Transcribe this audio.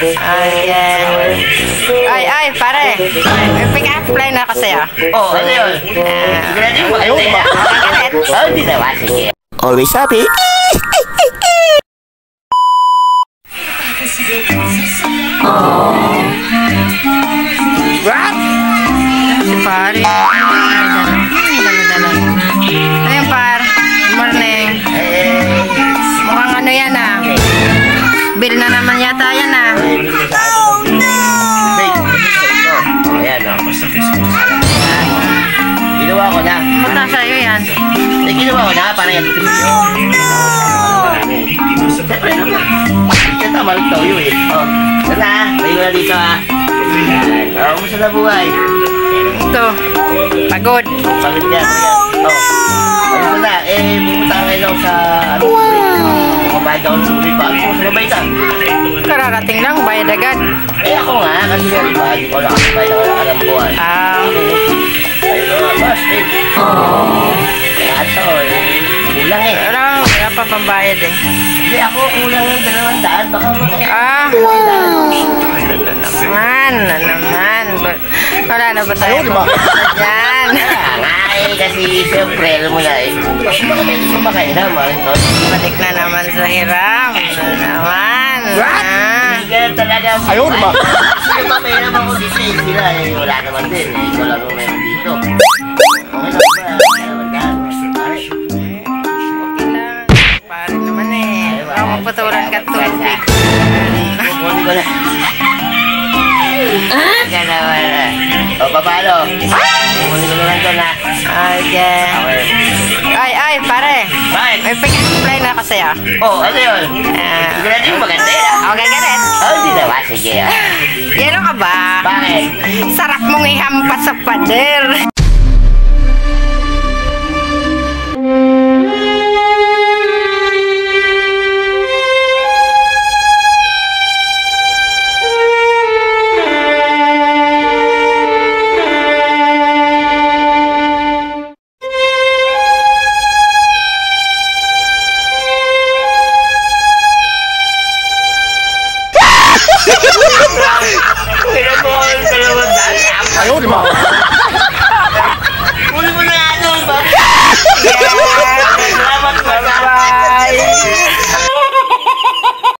Ayan. Ay, pare. May pick-up line ako sa'yo. Oh, ano yun? Sigurado yung maganda yan. Galit. Oh, hindi naman. Sige. Always happy. What? Si pare. Dala. Ayun, par. Good morning. Mukhang ano yan ah. Bill na naman yata yan ah. Oh, no! Ayan, oh. Ginawa ko na. Punta sa'yo yan. Ginawa ko na. Parang yan. Oh, no! Siyempre naman. Ito tama rin tayo eh. Oh, sana. Tayo na dito ah. Oh, kumusta na buhay? Ito. Pagod. Pagod ka. Oh. Ano na? Pumunta ka ngayon sa ano? Kumabayad ako ng sulit ba? Gusto mo sumabay ka? Kararating lang, bayad agad. Ako nga, kasi nga diba, di ko nakakabay na wala ka ng buwan. Ayun na nga, boss, kaya ito, kulang eh. Pero wala pa pambayad eh. Hindi ako, kulang ng 200, baka makaya. Naman. Wala na ba tayo? Yan. Kasi siyempre, alam mo na eh. Mas baka may gusto makairam, Marinton. Balik na naman sa hiram. Naman. Ganyan talaga. Ayaw na ba? Kasi papahiram ako dito eh. Sila eh, wala naman din eh. Ikaw lang yung meron dito. Okay lang ba? Kaya naman daan. Okay lang. Pare naman eh. Baka mapatulan ka tubig. Kukunin ko na. Ganawa na. O, paano? Kukunin ko na lang ito na. Okay. Ay, pare. Bakit? May pick-up line ako sa'yo. Oh, ano yun? Sigurado yung maganda yan. Okay, galit. Oh, hindi naman. Sige ah. Yan ka ba? Bakit? Sarap mong ihampas sa pader.